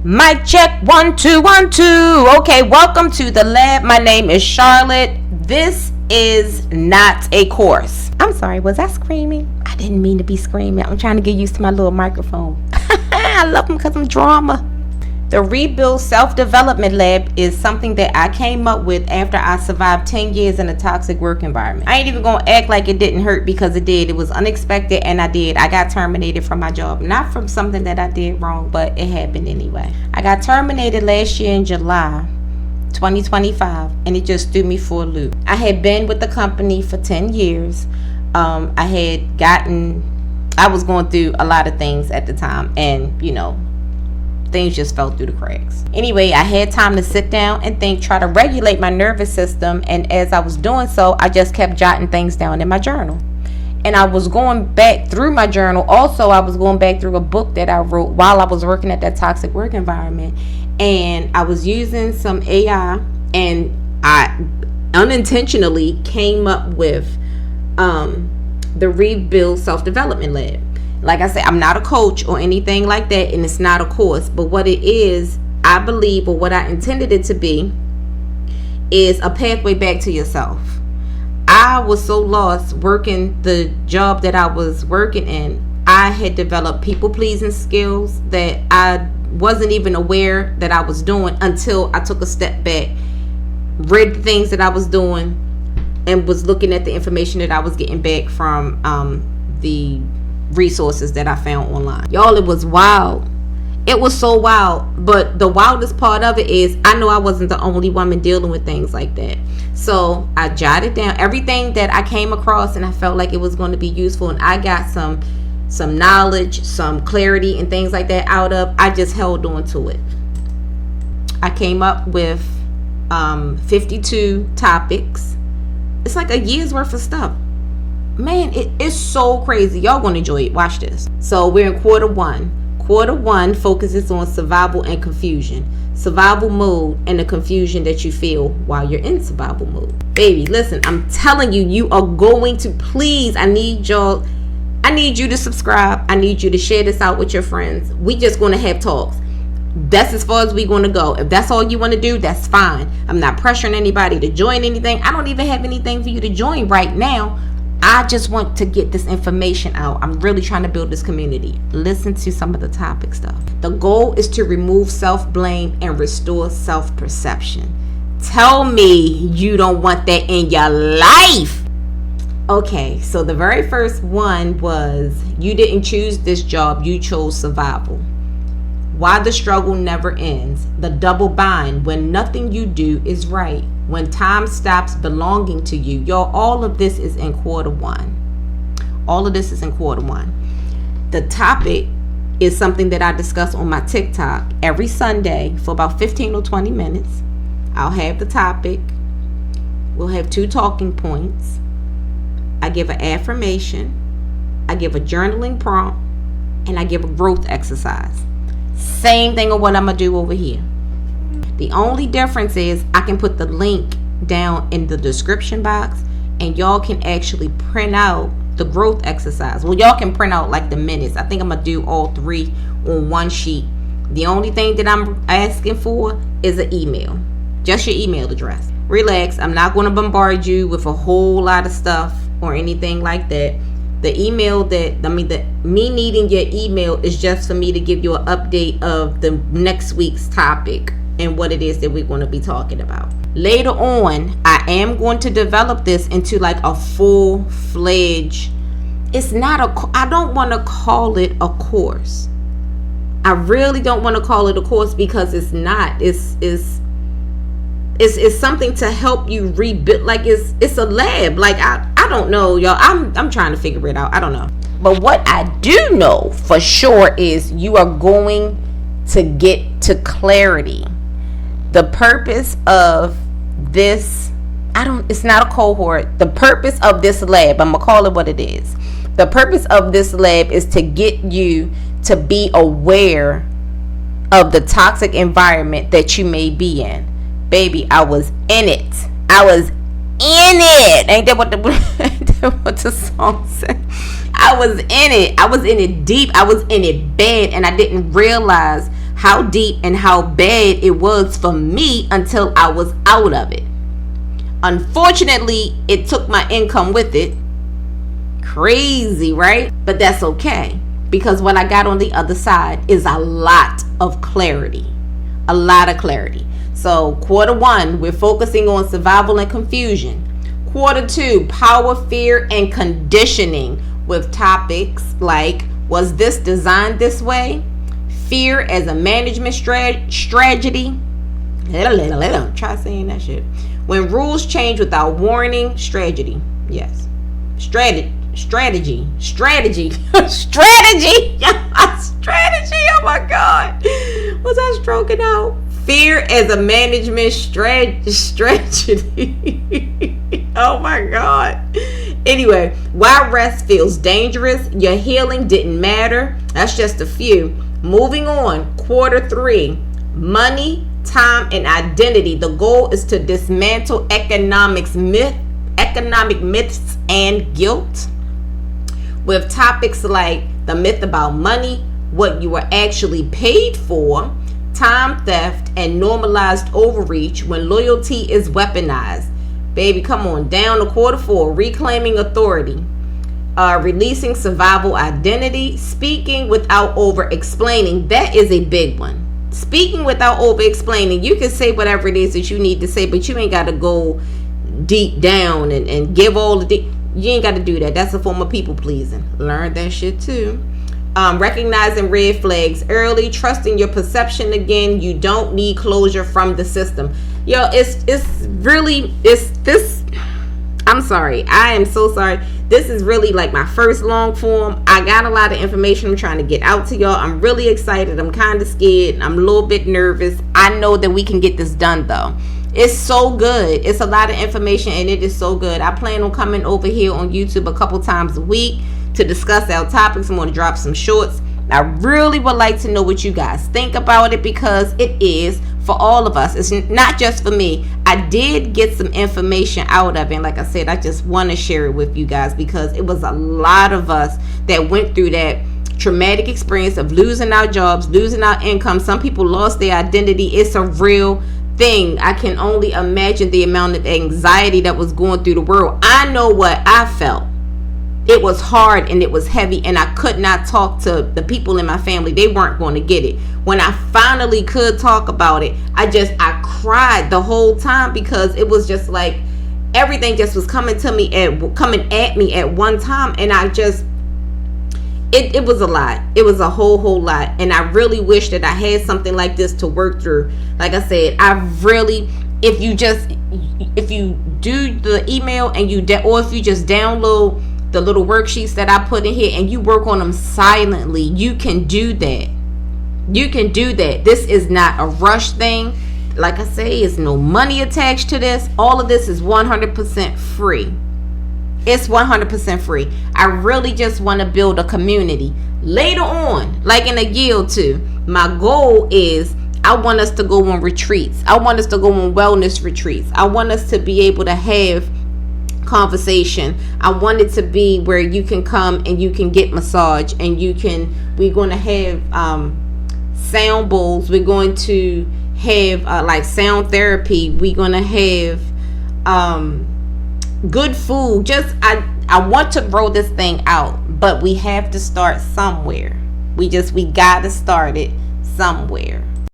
Mic check, 1 2 1 2. Okay, welcome to the lab. My name is Charlotte. This is not a course. I'm sorry, was I screaming? I didn't mean to be screaming. I'm trying to get used to my little microphone. I love them because I'm drama. The Rebuild Self-Development Lab is something that I came up with after I survived 10 years in a toxic work environment. I ain't even gonna act like it didn't hurt, because it did. It was unexpected, and I did. I got terminated from my job. Not from something that I did wrong, but it happened anyway. I got terminated last year in July 2025, and it just threw me for a loop. I had been with the company for 10 years. I was going through a lot of things at the time, and things just fell through the cracks. Anyway, I had time to sit down and think, try to regulate my nervous system. And as I was doing so, I just kept jotting things down in my journal. And I was going back through my journal. Also, I was going back through a book that I wrote while I was working at that toxic work environment. And I was using some AI, and I unintentionally came up with the Rebuild Self-Development Lab. Like I said, I'm not a coach or anything like that, and it's not a course. But what it is, I believe, or what I intended it to be, is a pathway back to yourself. I was so lost working the job that I was working in. I had developed people-pleasing skills that I wasn't even aware that I was doing until I took a step back, read the things that I was doing, and was looking at the information that I was getting back from the resources that I found online. Y'all, it was wild. It was so wild. But the wildest part of it is, I know I wasn't the only woman dealing with things like that. So I jotted down everything that I came across, and I felt like it was going to be useful, and I got some knowledge, some clarity, and things like that out of. I just held on to it. I came up with 52 topics. It's like a year's worth of stuff. Man, it is so crazy. Y'all gonna enjoy it. Watch this. So we're in quarter one. Quarter one focuses on survival and confusion. Survival mode and the confusion that you feel while you're in survival mode. Baby, listen, I'm telling you, you are going to, please, I need you to subscribe. I need you to share this out with your friends. We just gonna have talks. That's as far as we gonna go. If that's all you want to do, that's fine. I'm not pressuring anybody to join anything. I don't even have anything for you to join right now. I just want to get this information out. I'm really trying to build this community. Listen to some of the topic stuff. The goal is to remove self-blame and restore self-perception. Tell me you don't want that in your life. Okay, so the very first one was, you didn't choose this job, you chose survival. Why the struggle never ends. The double bind, when nothing you do is right. When time stops belonging to you. Y'all, all of this is in quarter one. All of this is in quarter one. The topic is something that I discuss on my TikTok every Sunday for about 15 or 20 minutes. I'll have the topic. We'll have 2 talking points. I give an affirmation. I give a journaling prompt. And I give a growth exercise. Same thing of what I'm going to do over here. The only difference is I can put the link down in the description box, and y'all can actually print out the growth exercise. Well, y'all can print out like the minutes. I think I'm going to do all 3 on one sheet. The only thing that I'm asking for is an email. Just your email address. Relax. I'm not going to bombard you with a whole lot of stuff or anything like that. The email me needing your email is just for me to give you an update of the next week's topic and what it is that we're going to be talking about. Later on, I am going to develop this into like a full-fledged, I don't want to call it a course. I really don't want to call it a course, because it's not. It's something to help you rebuild. Like it's a lab. Like I don't know, y'all. I'm trying to figure it out. I don't know. But what I do know for sure is you are going to get to clarity. The purpose of this, it's not a cohort. The purpose of this lab, I'm gonna call it what it is. The purpose of this lab is to get you to be aware of the toxic environment that you may be in. Baby, I was in it. Ain't that what the song said? I was in it. I was in it deep. I was in it bad, and I didn't realize how deep and how bad it was for me until I was out of it. Unfortunately, it took my income with it. Crazy, right? But that's okay, because what I got on the other side is a lot of clarity. A lot of clarity. So quarter one, we're focusing on survival and confusion. Quarter two, power, fear, and conditioning, with topics like, was this designed this way? Fear as a management strategy. Try saying that shit. When rules change without warning, strategy. Yes. Strategy. Strategy. Oh my God. Was I stroking out? Fear as a management strategy. Oh my God. Anyway, why rest feels dangerous. Your healing didn't matter. That's just a few. Moving on. Quarter three. Money, time, and identity. The goal is to dismantle economic myths and guilt, with topics like the myth about money, what you were actually paid for, time theft, and normalized overreach when loyalty is weaponized. Baby, come on down to quarter four. Reclaiming authority, releasing survival identity, speaking without over explaining. That is a big one. Speaking without over explaining. You can say whatever it is that you need to say, but you ain't got to go deep down and give all the deep. You ain't got to do that. That's a form of people pleasing. Learn that shit too. Recognizing red flags early, trusting your perception again. You don't need closure from the system. Yo, it's this. I'm sorry. I am so sorry. This is really like my first long form. I got a lot of information I'm trying to get out to y'all. I'm really excited. I'm kind of scared. I'm a little bit nervous. I know that we can get this done though. It's so good. It's a lot of information and it is so good. I plan on coming over here on YouTube a couple times a week to discuss our topics. I'm going to drop some shorts. I really would like to know what you guys think about it, because it is for all of us. It's not just for me. I did get some information out of it, and like I said, I just want to share it with you guys because it was a lot of us that went through that traumatic experience of losing our jobs, losing our income. Some people lost their identity. It's a real thing. I can only imagine the amount of anxiety that was going through the world. I know what I felt. It was hard and it was heavy, and I could not talk to the people in my family. They weren't going to get it. When I finally could talk about it, I cried the whole time, because it was just like everything just was coming at me at one time, and it was a lot. It was a whole lot, and I really wish that I had something like this to work through. Like I said, if you do the email and or if you just download the little worksheets that I put in here and you work on them silently, you can do that. This is not a rush thing. Like I say, it's no money attached to this. All of this is 100% free. It's 100% free. I really just want to build a community. Later on, like in a year or two, my goal is I want us to go on retreats. I want us to go on wellness retreats. I want us to be able to have conversation. I want it to be where you can come and you can get massage, and we're going to have sound bowls. We're going to have like sound therapy. We're going to have good food. I want to grow this thing out, but we have to start somewhere. We got to start it somewhere.